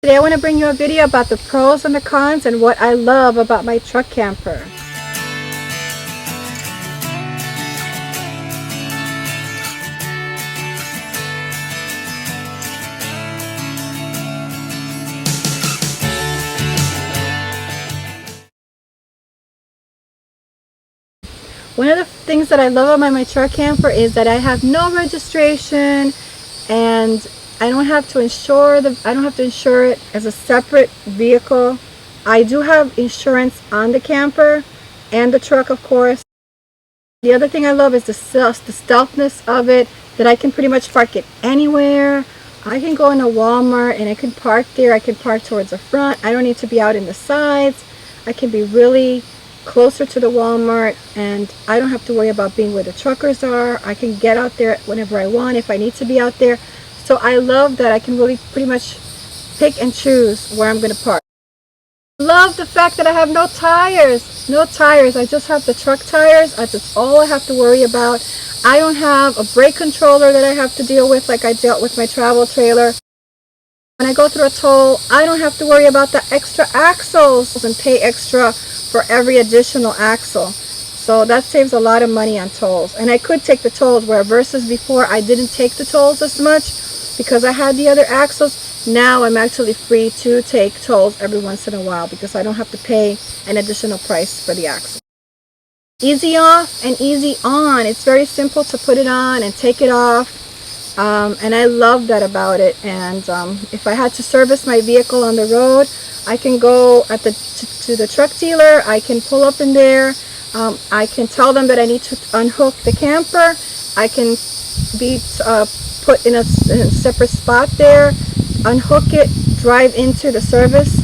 Today I want to bring you a video about the pros and the cons and what I love about my truck camper. One of the things that I love about my truck camper is that I have no registration and I don't have to insure it as a separate vehicle. I do have insurance on the camper and the truck, of course. The other thing I love is the stealthness of it, that I can pretty much park it anywhere. I can go in a Walmart and I can park there. I can park towards the front. I don't need to be out in the sides. I can be really closer to the Walmart and I don't have to worry about being where the truckers are. I can get out there whenever I want if I need to be out there. So I love that I can really pretty much pick and choose where I'm going to park. I love the fact that I have no tires. No tires. I just have the truck tires. That's all I have to worry about. I don't have a brake controller that I have to deal with like I dealt with my travel trailer. When I go through a toll, I don't have to worry about the extra axles and pay extra for every additional axle. So that saves a lot of money on tolls. And I could take the tolls where versus before I didn't take the tolls as much because I had the other axles. Now I'm actually free to take tolls every once in a while because I don't have to pay an additional price for the axle. Easy off and easy on. It's very simple to put it on and take it off. And I love that about it. And if I had to service my vehicle on the road, I can go to the truck dealer. I can pull up in there. I can tell them that I need to unhook the camper. I can be put in a separate spot there, unhook it, drive into the service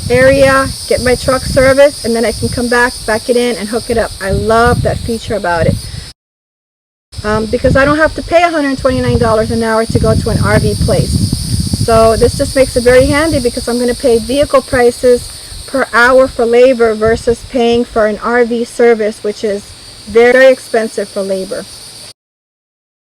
area, get my truck serviced, and then I can come back it in and hook it up. I love that feature about it. Because I don't have to pay $129 an hour to go to an RV place. So this just makes it very handy because I'm going to pay vehicle prices per hour for labor versus paying for an RV service, which is very expensive for labor.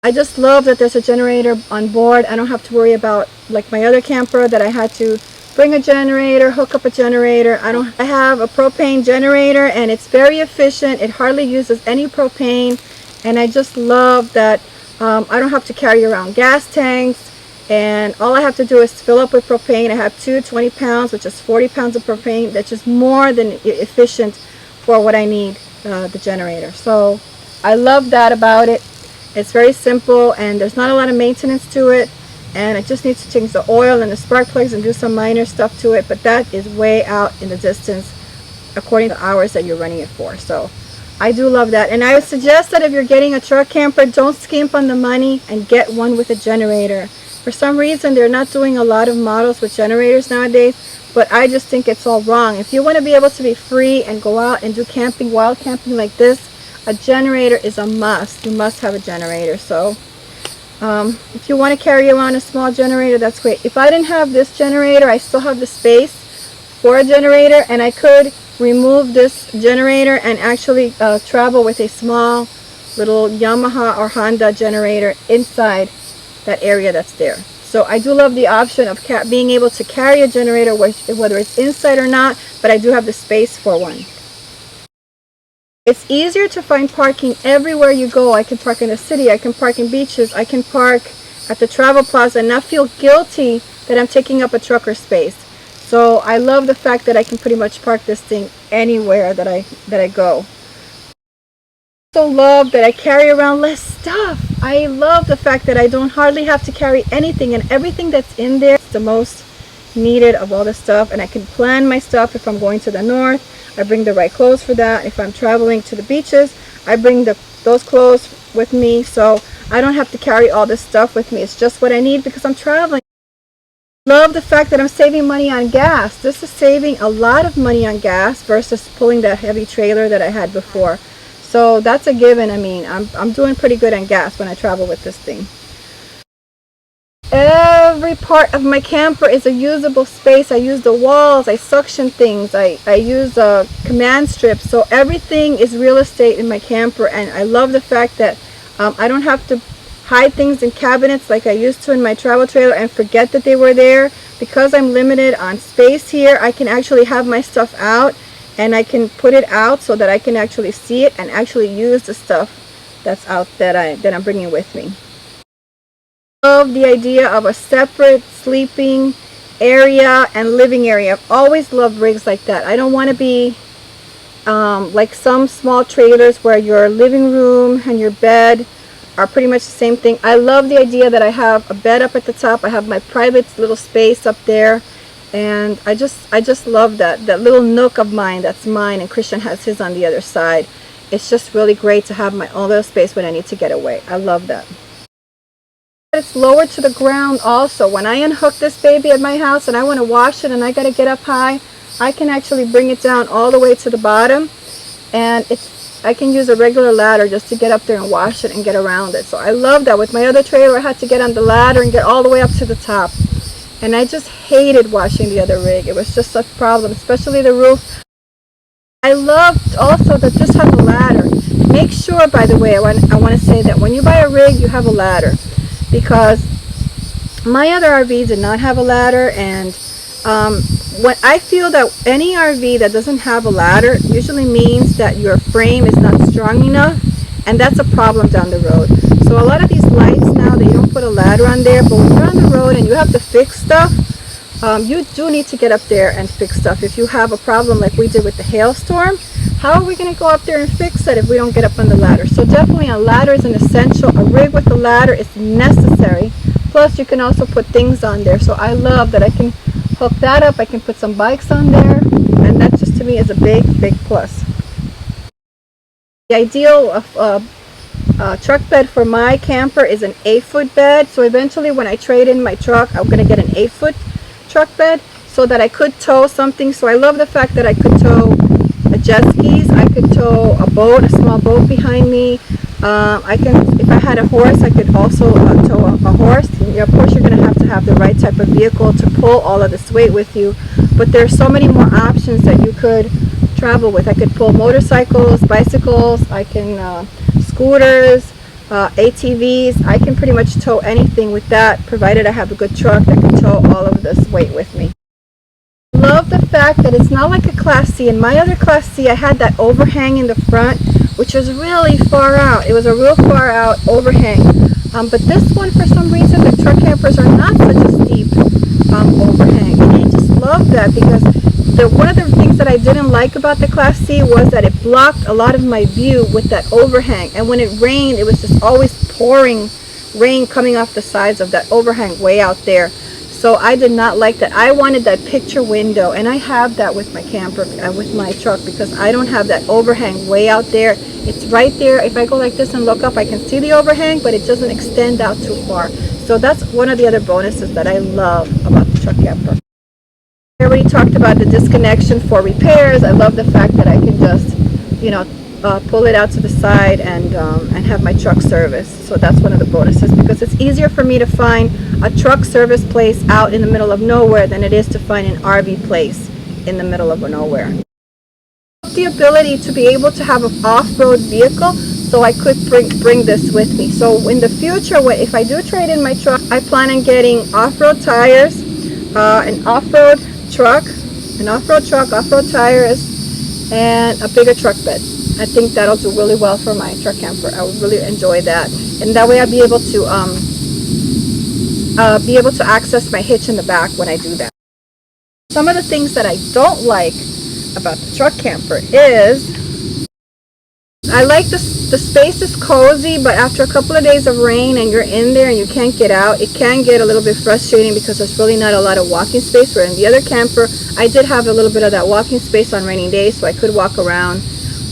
I just love that there's a generator on board. I don't have to worry about, like my other camper, that I had to bring a generator, hook up a generator. I have a propane generator and it's very efficient. It hardly uses any propane. And I just love that I don't have to carry around gas tanks, and all I have to do is fill up with propane. I have two 20 pounds, which is 40 pounds of propane. That's just more than efficient for what I need, the generator. So I love that about it. It's very simple and there's not a lot of maintenance to it, and I just need to change the oil and the spark plugs and do some minor stuff to it, but that is way out in the distance according to the hours that you're running it for. So I do love that, and I would suggest that if you're getting a truck camper, don't skimp on the money and get one with a generator. For some reason, they're not doing a lot of models with generators nowadays, but I just think it's all wrong. If you want to be able to be free and go out and do camping, wild camping like this, a generator is a must. You must have a generator. So if you want to carry around a small generator, that's great. If I didn't have this generator, I still have the space for a generator, and I could remove this generator and actually travel with a small little Yamaha or Honda generator inside that area that's there. So I do love the option of being able to carry a generator, whether it's inside or not, but I do have the space for one. It's easier to find parking everywhere you go. I can park in the city, I can park in beaches, I can park at the travel plaza and not feel guilty that I'm taking up a trucker space. So I love the fact that I can pretty much park this thing anywhere that I go. I also love that I carry around less stuff. I love the fact that I don't hardly have to carry anything, and everything that's in there is the most needed of all the stuff, and I can plan my stuff. If I'm going to the north, I bring the right clothes for that. If I'm traveling to the beaches, I bring those clothes with me, so I don't have to carry all this stuff with me. It's just what I need because I'm traveling. Love the fact that I'm saving money on gas. This is saving a lot of money on gas versus pulling that heavy trailer that I had before. So that's a given. I mean, I'm doing pretty good on gas when I travel with this thing. Every part of my camper is a usable space. I use the walls, I suction things, I use command strips. So everything is real estate in my camper, and I love the fact that I don't have to hide things in cabinets like I used to in my travel trailer and forget that they were there. Because I'm limited on space here, I can actually have my stuff out, and I can put it out so that I can actually see it and actually use the stuff that's out that I'm bringing with me. I love the idea of a separate sleeping area and living area. I've always loved rigs like that. I don't want to be like some small trailers where your living room and your bed are pretty much the same thing. I love the idea that I have a bed up at the top. I have my private little space up there, and I just love that little nook of mine that's mine, and Christian has his on the other side. It's just really great to have my own little space when I need to get away. I love that. It's lower to the ground also. When I unhook this baby at my house and I want to wash it and I got to get up high, I can actually bring it down all the way to the bottom, and I can use a regular ladder just to get up there and wash it and get around it. So I love that. With my other trailer, I had to get on the ladder and get all the way up to the top. And I just hated washing the other rig. It was just such a problem, especially the roof. I loved also that this has a ladder. Make sure, by the way, I want to say that when you buy a rig, you have a ladder. Because my other RV did not have a ladder, and what I feel that any RV that doesn't have a ladder usually means that your frame is not strong enough, and that's a problem down the road. So a lot of these lights now, they don't put a ladder on there, but when you're on the road and you have to fix stuff, you do need to get up there and fix stuff. If you have a problem like we did with the hailstorm, how are we going to go up there and fix it if we don't get up on the ladder? So definitely a ladder is an essential. A rig with a ladder is necessary. Plus you can also put things on there. So I love that I can hook that up. I can put some bikes on there, and that just to me is a big plus. The ideal of truck bed for my camper is an 8-foot bed. So eventually when I trade in my truck, I'm going to get an 8-foot truck bed so that I could tow something. So I love the fact that I could tow a jet skis, I could tow a boat, a small boat behind me. I can, if I had a horse, I could also tow a horse. Of course, you're going to have the right type of vehicle to pull all of this weight with you. But there's so many more options that you could travel with. I could pull motorcycles, bicycles, I can scooters, ATVs. I can pretty much tow anything with that, provided I have a good truck that can tow all of this weight with me. I love the fact that it's not like a Class C. In my other Class C, I had that overhang in the front, which was really far out. It was a real far out overhang. But this one, for some reason, the truck campers are not such a steep overhang. And I just love that, because one of the things that I didn't like about the Class C was that it blocked a lot of my view with that overhang. And when it rained, it was just always pouring rain coming off the sides of that overhang way out there. So I did not like that. I wanted that picture window, and I have that with my camper, with my truck, because I don't have that overhang way out there. It's right there. If I go like this and look up, I can see the overhang, but it doesn't extend out too far. So that's one of the other bonuses that I love about the truck camper. I already talked about the disconnection for repairs. I love the fact that I can just, pull it out to the side and have my truck serviced. So that's one of the bonuses, because it's easier for me to find a truck service place out in the middle of nowhere than it is to find an RV place in the middle of nowhere. The ability to be able to have an off-road vehicle, so I could bring this with me. So in the future, if I do trade in my truck, I plan on getting off-road tires, an off-road truck, off-road tires, and a bigger truck bed. I think that'll do really well for my truck camper. I would really enjoy that, and that way I'll be able to access my hitch in the back when I do that. Some of the things that I don't like about the truck camper is I like the space is cozy, but after a couple of days of rain and you're in there and you can't get out, it can get a little bit frustrating, because there's really not a lot of walking space. Where in the other camper, I did have a little bit of that walking space on rainy days, so I could walk around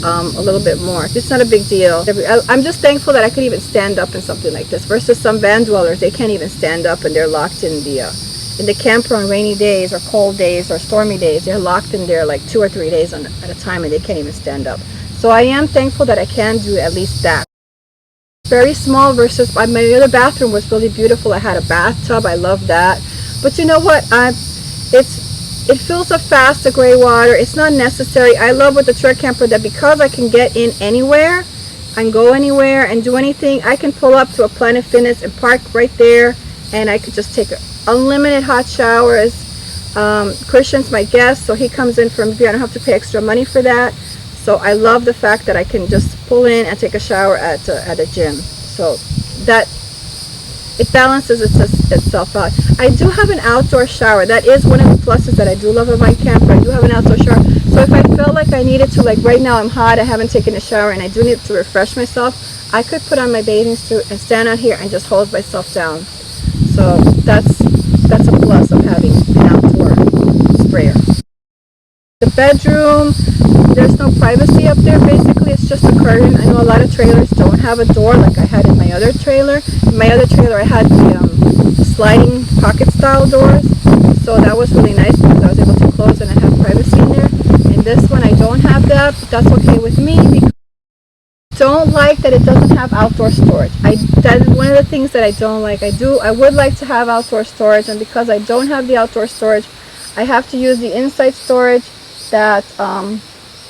a little bit more. It's not a big deal. I'm just thankful that I could even stand up in something like this, versus some van dwellers, they can't even stand up and they're locked in the camper on rainy days or cold days or stormy days. They're locked in there like 2 or 3 days at a time, and they can't even stand up. So I am thankful that I can do at least that. Very small, versus my other bathroom was really beautiful. I had a bathtub. I love that. But you know what? It fills up fast, the gray water. It's not necessary. I love with the truck camper that because I can get in anywhere, and go anywhere and do anything, I can pull up to a Planet Fitness and park right there, and I could just take unlimited hot showers. Christian's my guest, so he comes in from me. I don't have to pay extra money for that. So I love the fact that I can just pull in and take a shower at a gym. So that it balances itself out. I do have an outdoor shower. That is one of the pluses that I do love about my camper. I do have an outdoor shower. So if I felt like I needed to, like right now I'm hot, I haven't taken a shower, and I do need to refresh myself, I could put on my bathing suit and stand out here and just hose myself down. So that's a plus of having an outdoor sprayer. The bedroom, there's no privacy up there. Basically, it's just a curtain. I know a lot of trailers don't have a door like I had in my other trailer. In my other trailer, I had the sliding pocket style doors. So that was really nice because I was able to close and I have privacy in there. In this one, I don't have that, but that's okay with me because I don't like that it doesn't have outdoor storage. That is one of the things that I don't like. I would like to have outdoor storage, and because I don't have the outdoor storage, I have to use the inside storage that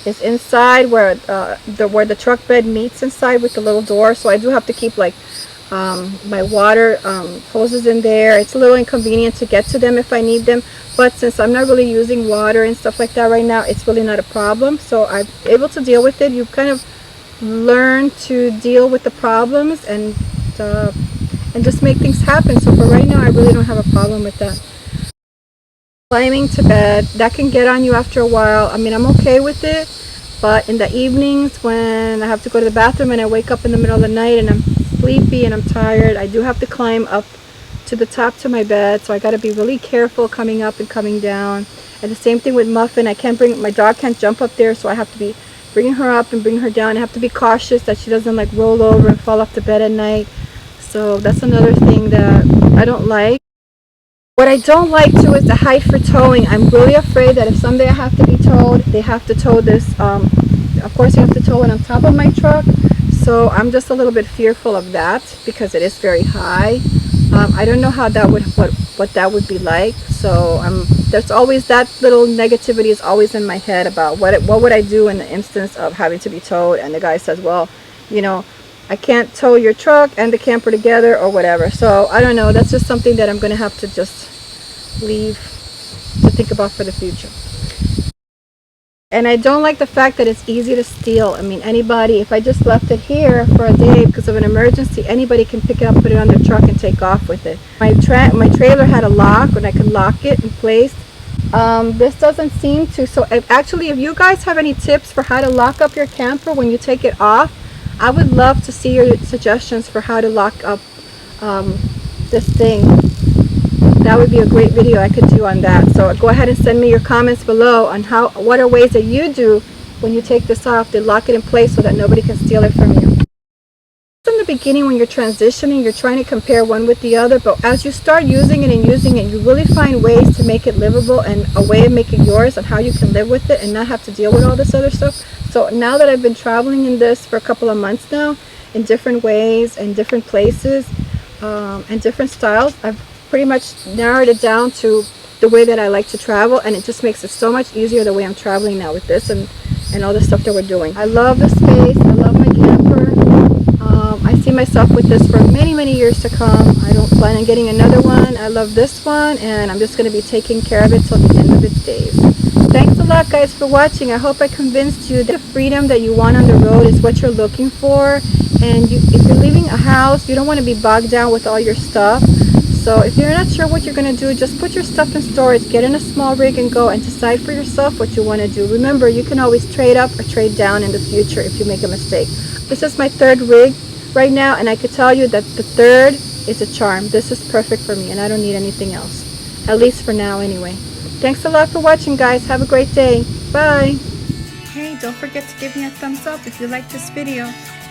is inside where the truck bed meets inside with the little door. So I do have to keep like my water hoses in there. It's a little inconvenient to get to them if I need them, but since I'm not really using water and stuff like that right now, it's really not a problem. So I'm able to deal with it. You kind of learn to deal with the problems and just make things happen. So for right now, I really don't have a problem with that. Climbing to bed, that can get on you after a while. I mean, I'm okay with it, but in the evenings when I have to go to the bathroom and I wake up in the middle of the night and I'm sleepy and I'm tired, I do have to climb up to the top to my bed, so I got to be really careful coming up and coming down. And the same thing with Muffin. My dog can't jump up there, so I have to be bringing her up and bringing her down. I have to be cautious that she doesn't like roll over and fall off the bed at night. So that's another thing that I don't like. What I don't like too is the height for towing. I'm really afraid that if someday I have to be towed, they have to tow this. Of course, you have to tow it on top of my truck. So I'm just a little bit fearful of that because it is very high. I don't know how that would what that would be like. So there's always that little negativity is always in my head about what would I do in the instance of having to be towed. And the guy says, well, you know, I can't tow your truck and the camper together or whatever. So I don't know. That's just something that I'm going to have to just leave to think about for the future. And I don't like the fact that it's easy to steal. I mean, anybody, if I just left it here for a day because of an emergency, anybody can pick it up, put it on their truck, and take off with it. My trailer had a lock, and I could lock it in place. This doesn't seem to. So if you guys have any tips for how to lock up your camper when you take it off, I would love to see your suggestions for how to lock up this thing. That would be a great video I could do on that. So go ahead and send me your comments below on what are ways that you do when you take this off to lock it in place so that nobody can steal it from you. In the beginning, when you're transitioning, you're trying to compare one with the other, but as you start using it and using it, you really find ways to make it livable and a way of making yours on how you can live with it and not have to deal with all this other stuff. So now that I've been traveling in this for a couple of months now, in different ways and different places and different styles, I've pretty much narrowed it down to the way that I like to travel, and it just makes it so much easier the way I'm traveling now with this and all the stuff that we're doing. I love the space. I love my camper. I see myself with this for many years to come. I don't plan on getting another one. I love this one, and I'm just going to be taking care of it till the end of its days. Thanks a lot, guys, for watching. I hope I convinced you that the freedom that you want on the road is what you're looking for, and if you're leaving a house, you don't want to be bogged down with all your stuff. So if you're not sure what you're going to do, just put your stuff in storage, get in a small rig and go and decide for yourself what you want to do. Remember, you can always trade up or trade down in the future if you make a mistake. This is my third rig right now, and I could tell you that the third is a charm. This is perfect for me, and I don't need anything else. At least for now, anyway. Thanks a lot for watching, guys. Have a great day. Bye. Hey, don't forget to give me a thumbs up if you like this video.